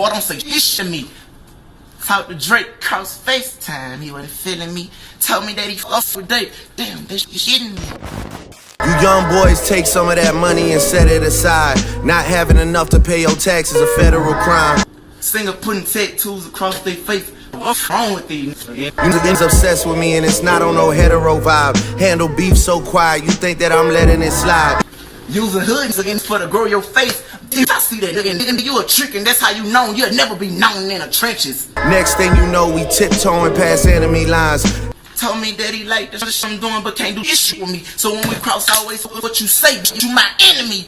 Boy, don't say shit to me. Talked to Drake cross FaceTime, he wasn't feeling me. Told me that he fucked with Drake. Damn, bitch, you shitting me. You young boys take some of that money and set it aside. Not having enough to pay your taxes a federal crime. Singer putting tattoos across their face. What's wrong with these? You niggas obsessed with me and it's not on no hetero vibe. Handle beef so quiet, you think that I'm letting it slide. Using hoods against for to grow your face. If I see that nigga, you a trick and that's how you know you'll never be known in the trenches. Next thing you know, we tiptoeing past enemy lines. Told me that he liked the shit I'm doing but can't do this shit with me. So when we cross, always what you say, you my enemy.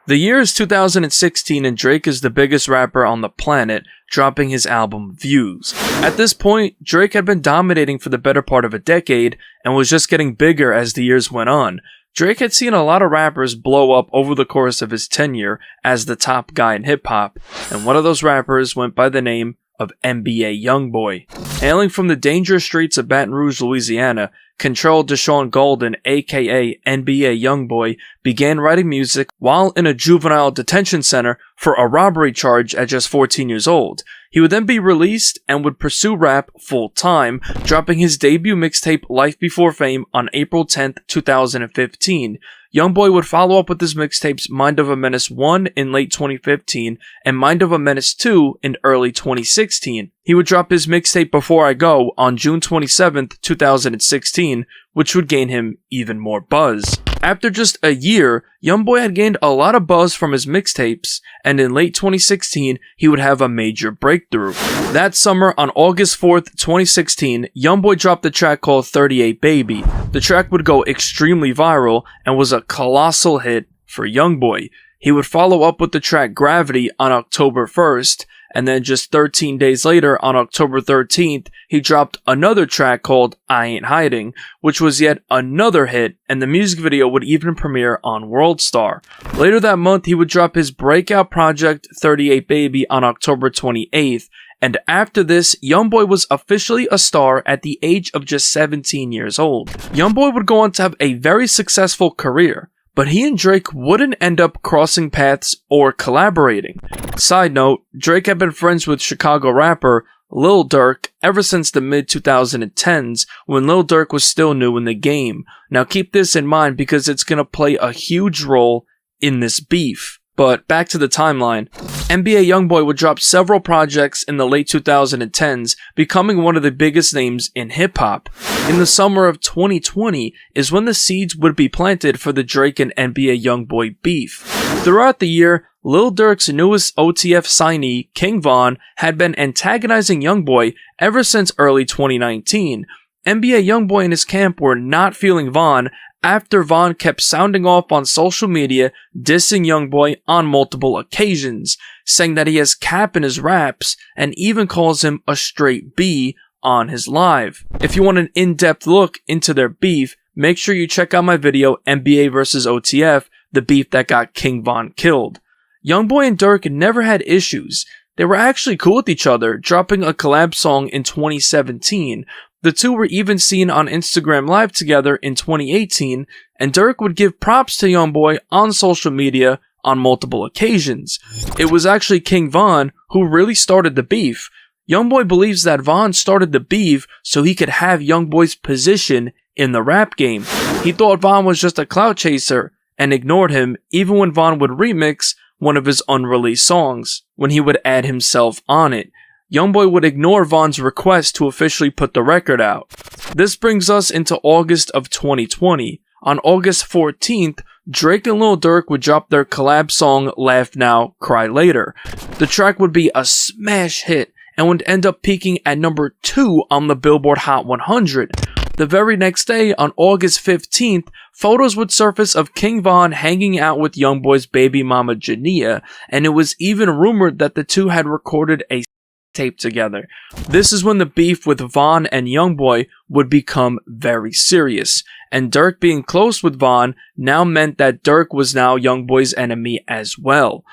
The year is 2016 and Drake is the biggest rapper on the planet, dropping his album Views. At this point, Drake had been dominating for the better part of a decade and was just getting bigger as the years went on. Drake had seen a lot of rappers blow up over the course of his tenure as the top guy in hip-hop, and one of those rappers went by the name of NBA Youngboy. Hailing from the dangerous streets of Baton Rouge, Louisiana, Control Deshaun Golden, aka NBA Youngboy, began writing music while in a juvenile detention center for a robbery charge at just 14 years old. He would then be released and would pursue rap full-time, dropping his debut mixtape Life Before Fame on April 10th, 2015. Youngboy would follow up with his mixtapes Mind of a Menace 1 in late 2015 and Mind of a Menace 2 in early 2016. He would drop his mixtape Before I Go on June 27th, 2016, which would gain him even more buzz. After just a year, Youngboy had gained a lot of buzz from his mixtapes, and in late 2016, he would have a major breakthrough. That summer, on August 4th, 2016, Youngboy dropped a track called 38 Baby. The track would go extremely viral and was a colossal hit for Youngboy. He would follow up with the track Gravity on October 1st, and then just 13 days later, on October 13th, he dropped another track called I Ain't Hiding, which was yet another hit, and the music video would even premiere on WorldStar. Later that month, he would drop his breakout project 38 Baby on October 28th, and after this, Youngboy was officially a star at the age of just 17 years old. Youngboy would go on to have a very successful career, but he and Drake wouldn't end up crossing paths or collaborating. Side note, Drake had been friends with Chicago rapper Lil Durk ever since the mid-2010s when Lil Durk was still new in the game. Now keep this in mind because it's gonna play a huge role in this beef. But back to the timeline, NBA Youngboy would drop several projects in the late 2010s, becoming one of the biggest names in hip-hop. In the summer of 2020 is when the seeds would be planted for the Drake and NBA Youngboy beef. Throughout the year, Lil Durk's newest OTF signee, King Von, had been antagonizing Youngboy ever since early 2019. NBA Youngboy and his camp were not feeling Von after Von kept sounding off on social media, dissing Youngboy on multiple occasions, saying that he has cap in his raps, and even calls him a straight B on his live. If you want an in-depth look into their beef, make sure you check out my video NBA vs OTF, the beef that got King Von killed. Youngboy and Durk never had issues. They were actually cool with each other, dropping a collab song in 2017. The two were even seen on Instagram Live together in 2018, and Durk would give props to Youngboy on social media on multiple occasions. It was actually King Von who really started the beef. Youngboy believes that Von started the beef so he could have Youngboy's position in the rap game. He thought Von was just a clout chaser and ignored him even when Von would remix one of his unreleased songs, when he would add himself on it. Youngboy would ignore Von's request to officially put the record out. This brings us into August of 2020. On August 14th, Drake and Lil Durk would drop their collab song Laugh Now, Cry Later. The track would be a smash hit and would end up peaking at number 2 on the Billboard Hot 100. The very next day, on August 15th, photos would surface of King Von hanging out with Youngboy's baby mama Jania, and it was even rumored that the two had recorded a tape together. This is when the beef with Von and Youngboy would become very serious, and Durk being close with Von now meant that Durk was now Youngboy's enemy as well.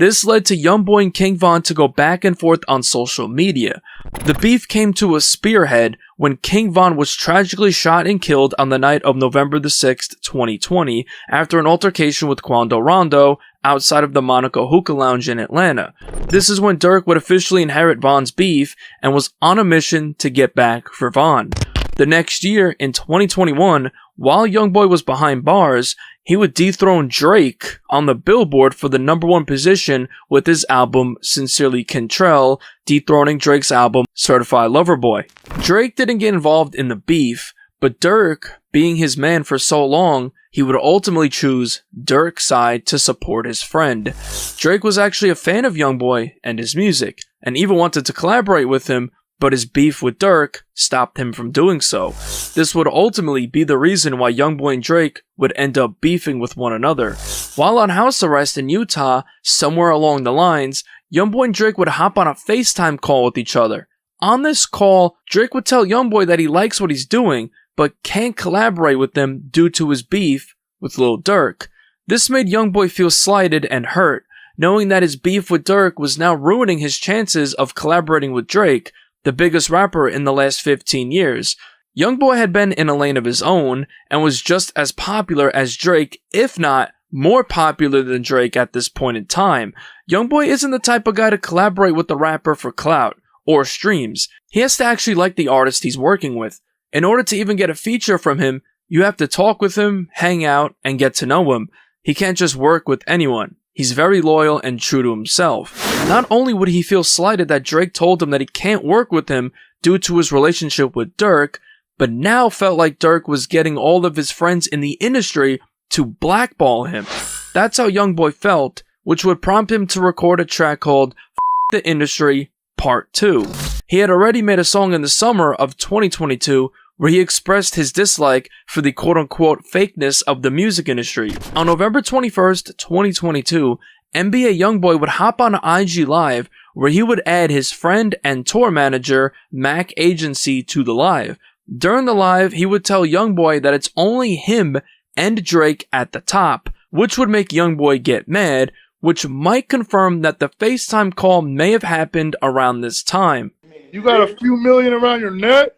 This led to Youngboy and King Von to go back and forth on social media. The beef came to a spearhead when King Von was tragically shot and killed on the night of November the 6th, 2020, after an altercation with Quando Rondo outside of the Monaco Hookah Lounge in Atlanta. This is when Durk would officially inherit Von's beef and was on a mission to get back for Von. The next year, in 2021, while Youngboy was behind bars, he would dethrone Drake on the Billboard for the #1 position with his album Sincerely Kentrell, dethroning Drake's album Certified Lover Boy. Drake didn't get involved in the beef, but Durk, being his man for so long, he would ultimately choose Durk's side to support his friend. Drake was actually a fan of Youngboy and his music, and even wanted to collaborate with him, but his beef with Durk stopped him from doing so. This would ultimately be the reason why Youngboy and Drake would end up beefing with one another. While on house arrest in Utah, somewhere along the lines, Youngboy and Drake would hop on a FaceTime call with each other. On this call, Drake would tell Youngboy that he likes what he's doing, but can't collaborate with him due to his beef with Lil Durk. This made Youngboy feel slighted and hurt, knowing that his beef with Durk was now ruining his chances of collaborating with Drake, the biggest rapper in the last 15 years. Youngboy had been in a lane of his own and was just as popular as Drake, if not more popular than Drake at this point in time. Youngboy isn't the type of guy to collaborate with the rapper for clout or streams. He has to actually like the artist he's working with. In order to even get a feature from him, you have to talk with him, hang out, and get to know him. He can't just work with anyone. He's very loyal and true to himself. Not only would he feel slighted that Drake told him that he can't work with him due to his relationship with Durk, but now felt like Durk was getting all of his friends in the industry to blackball him. That's how Youngboy felt, which would prompt him to record a track called F*** the Industry Part 2. He had already made a song in the summer of 2022 where he expressed his dislike for the quote-unquote fakeness of the music industry. On November 21st, 2022, NBA Youngboy would hop on IG Live where he would add his friend and tour manager, Mac Agency, to the live. During the live, he would tell Youngboy that it's only him and Drake at the top, which would make Youngboy get mad, which might confirm that the FaceTime call may have happened around this time. You got a few million around your neck?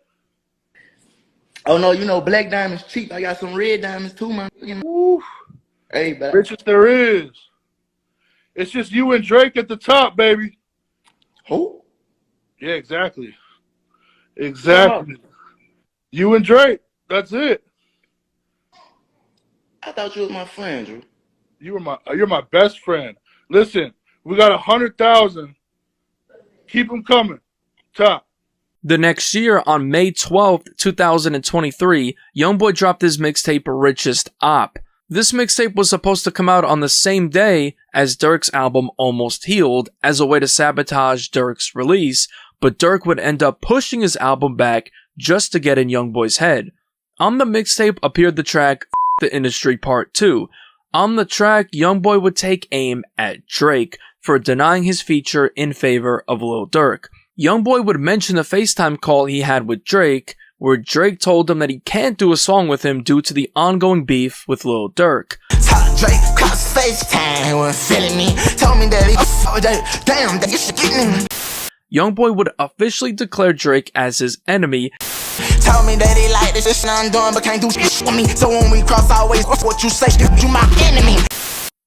Oh no, you know black diamonds cheap. I got some red diamonds too, man. Oof. Hey, but Richest there is. It's just you and Drake at the top, baby. who? Yeah, exactly. Exactly. You and Drake. That's it. I thought you was my friend, Drew. You're my best friend. Listen, we got 100,000. Keep them coming. Top. The next year, on May 12th, 2023, Youngboy dropped his mixtape Richest Op. This mixtape was supposed to come out on the same day as Durk's album Almost Healed as a way to sabotage Durk's release, but Durk would end up pushing his album back just to get in Youngboy's head. On the mixtape appeared the track F*** the Industry Part 2. On the track, Youngboy would take aim at Drake for denying his feature in favor of Lil Durk. Youngboy would mention the FaceTime call he had with Drake, where Drake told him that he can't do a song with him due to the ongoing beef with Lil Durk. Drake cross FaceTime when feeling me. Told me that he damn, that you should get me. Youngboy would officially declare Drake as his enemy. Tell me that he like this shit I'm doing, but can't do shit with me. So when we cross, always what you say, you my enemy.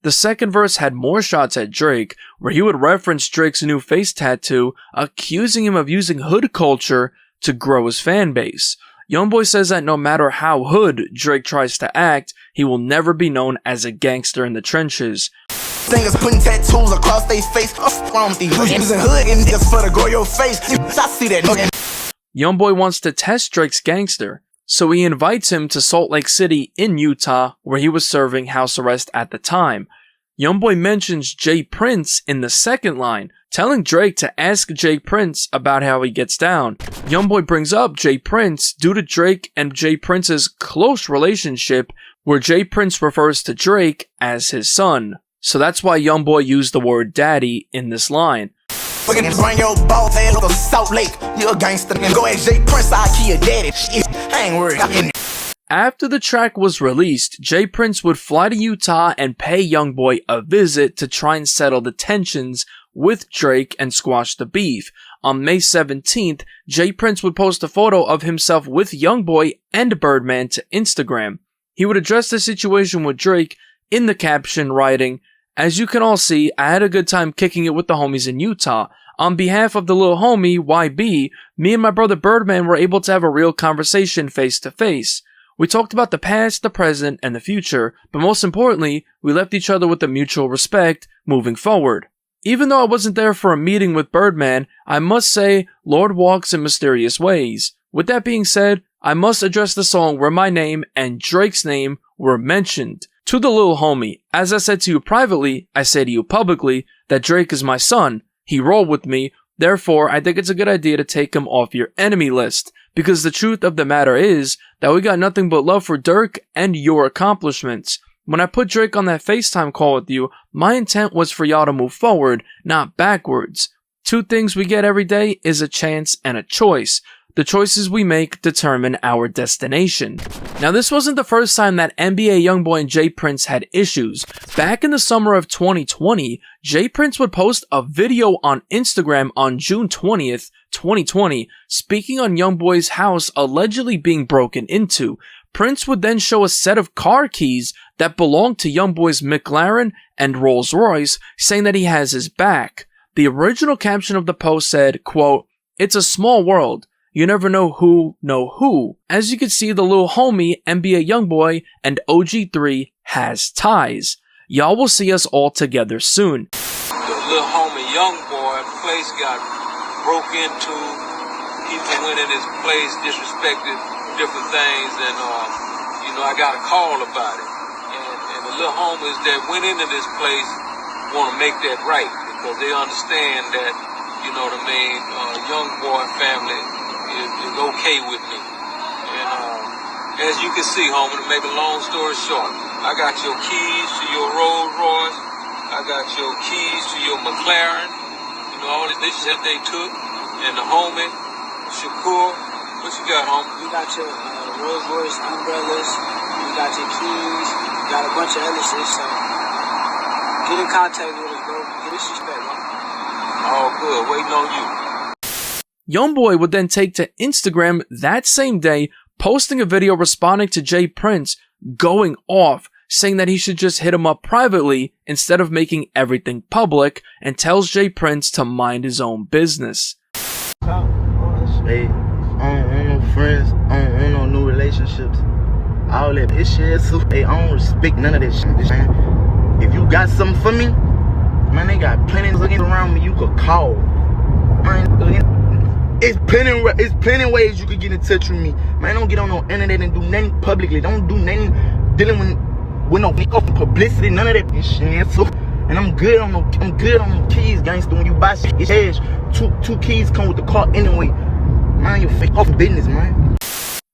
The second verse had more shots at Drake, where he would reference Drake's new face tattoo, accusing him of using hood culture to grow his fan base. Youngboy says that no matter how hood Drake tries to act, he will never be known as a gangster in the trenches. Singers putting tattoos across their face. From these hood and niggas for to grow your face. I see that. Youngboy wants to test Drake's gangster, so he invites him to Salt Lake City in Utah, where he was serving house arrest at the time. Youngboy mentions Jay Prince in the second line, telling Drake to ask Jay Prince about how he gets down. Youngboy brings up Jay Prince due to Drake and Jay Prince's close relationship, where Jay Prince refers to Drake as his son. So that's why Youngboy used the word daddy in this line. Bring your ball tail to Salt Lake. You a gangster and go at Jay Prince, I'll kill your daddy. Shit, I ain't worried. After the track was released, J. Prince would fly to Utah and pay Youngboy a visit to try and settle the tensions with Drake and squash the beef. On May 17th, J. Prince would post a photo of himself with Youngboy and Birdman to Instagram. He would address the situation with Drake in the caption, writing, "As you can all see, I had a good time kicking it with the homies in Utah. On behalf of the little homie, YB, me and my brother Birdman were able to have a real conversation face to face. We talked about the past, the present, and the future, but most importantly, we left each other with a mutual respect moving forward." Even though I wasn't there for a meeting with Birdman, I must say, Lord walks in mysterious ways. With that being said, I must address the song where my name and Drake's name were mentioned. To the little homie, as I said to you privately, I say to you publicly that Drake is my son. He rolled with me, therefore I think it's a good idea to take him off your enemy list. Because the truth of the matter is that we got nothing but love for Dirk and your accomplishments. When I put Drake on that FaceTime call with you, my intent was for y'all to move forward, not backwards. Two things we get every day is a chance and a choice. The choices we make determine our destination. Now, this wasn't the first time that NBA Youngboy and J. Prince had issues. Back in the summer of 2020, J. Prince would post a video on Instagram on June 20th, 2020, speaking on Youngboy's house allegedly being broken into. Prince would then show a set of car keys that belonged to Youngboy's McLaren and Rolls Royce, saying that he has his back. The original caption of the post said, quote, "It's a small world. You never know who. As you can see, the little homie, NBA Youngboy, and OG3 has ties. Y'all will see us all together soon." The little homie Youngboy, place got broke into. People went in his place, disrespected different things, and I got a call about it. And the little homies that went into this place want to make that right because they understand that, you know what I mean, Youngboy family is okay with me. And as you can see, homie, to make a long story short, I got your keys to your Rolls Royce, I got your keys to your McLaren, you know, all this shit they took, and the homie, Shakur, what you got, homie? You got your Rolls Royce umbrellas, you got your keys, you got a bunch of other shit, so get in contact with us, bro. Get disrespect, bro. All good, waiting on you. Youngboy would then take to Instagram that same day, posting a video responding to J. Prince, going off, saying that he should just hit him up privately instead of making everything public, and tells J. Prince to mind his own business. Hey, I don't no friends, I don't no new relationships. All that shit, so hey, I don't respect none of that shit, man. If you got something for me, man, they got plenty looking around me you could call. Man, it's plenty ways you could get in touch with me. Man, don't get on no internet and do nothing publicly. Don't do nothing dealing with no publicity, none of that shit. So, and I'm good on the keys, gangster. When you buy shit, it's cash. Two keys come with the car anyway. Mind your fake off business, man.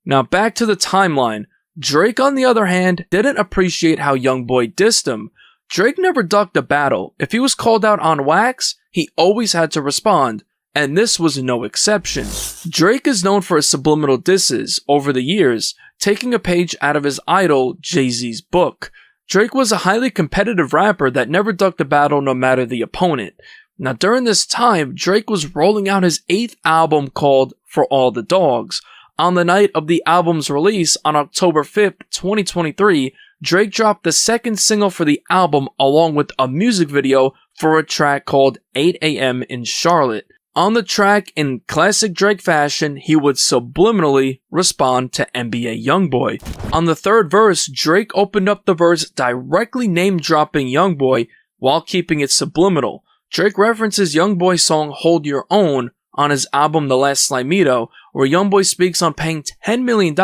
Now back to the timeline. Drake, on the other hand, didn't appreciate how Youngboy dissed him. Drake never ducked a battle. If he was called out on wax, he always had to respond, and this was no exception. Drake is known for his subliminal disses over the years, taking a page out of his idol Jay-Z's book. Drake was a highly competitive rapper that never ducked a battle no matter the opponent. Now during this time, Drake was rolling out his 8th album called For All the Dogs. On the night of the album's release on October 5th, 2023, Drake dropped the 2nd single for the album along with a music video for a track called 8 AM in Charlotte. On the track, in classic Drake fashion, he would subliminally respond to NBA Youngboy. On the 3rd verse, Drake opened up the verse directly name-dropping Youngboy while keeping it subliminal. Drake references Youngboy's song Hold Your Own on his album The Last Slimito, where Youngboy speaks on paying $10 million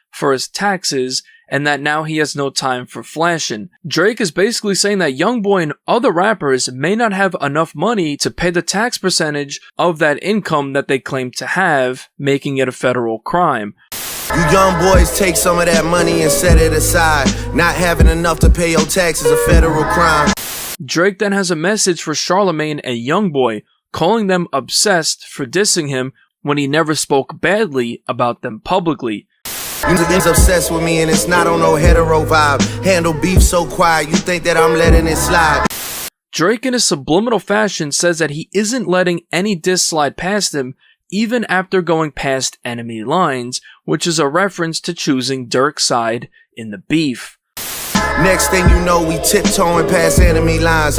for his taxes and that now he has no time for flashing. Drake is basically saying that Youngboy and other rappers may not have enough money to pay the tax percentage of that income that they claim to have, making it a federal crime. You young boys take some of that money and set it aside. Not having enough to pay your taxes a federal crime. Drake then has a message for Charlemagne and Youngboy, calling them obsessed for dissing him when he never spoke badly about them publicly. Niggas obsessed with me and it's not on no hetero vibe. Handle beef so quiet, you think that I'm letting it slide. Drake in a subliminal fashion says that he isn't letting any diss slide past him, even after going past enemy lines, which is a reference to choosing Dirk's side in the beef. Next thing you know, we tiptoeing past enemy lines.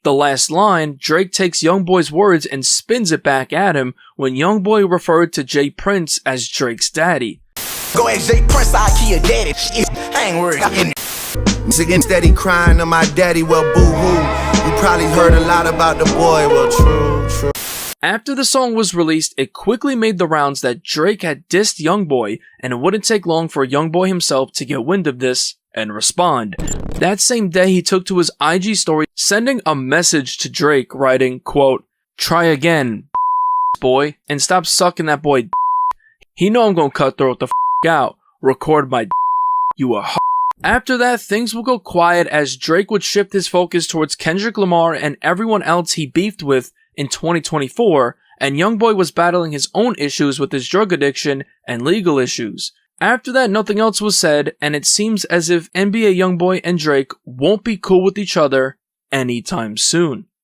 The last line, Drake takes Youngboy's words and spins it back at him when Youngboy referred to Jay Prince as Drake's daddy. Go ask Jay Prince, I'll kill your daddy. Shit, I ain't worried. Again, steady crying to my daddy, well, boo-hoo. You probably heard a lot about the boy, well, true. After the song was released, it quickly made the rounds that Drake had dissed Youngboy, and it wouldn't take long for Youngboy himself to get wind of this and respond. That same day, he took to his IG story, sending a message to Drake, writing, quote, "Try again, boy, and stop sucking that boy. He know I'm gonna cutthroat the out. Record my you a After that, things will go quiet as Drake would shift his focus towards Kendrick Lamar and everyone else he beefed with in 2024, and Youngboy was battling his own issues with his drug addiction and legal issues. After that, nothing else was said, and it seems as if NBA Youngboy and Drake won't be cool with each other anytime soon.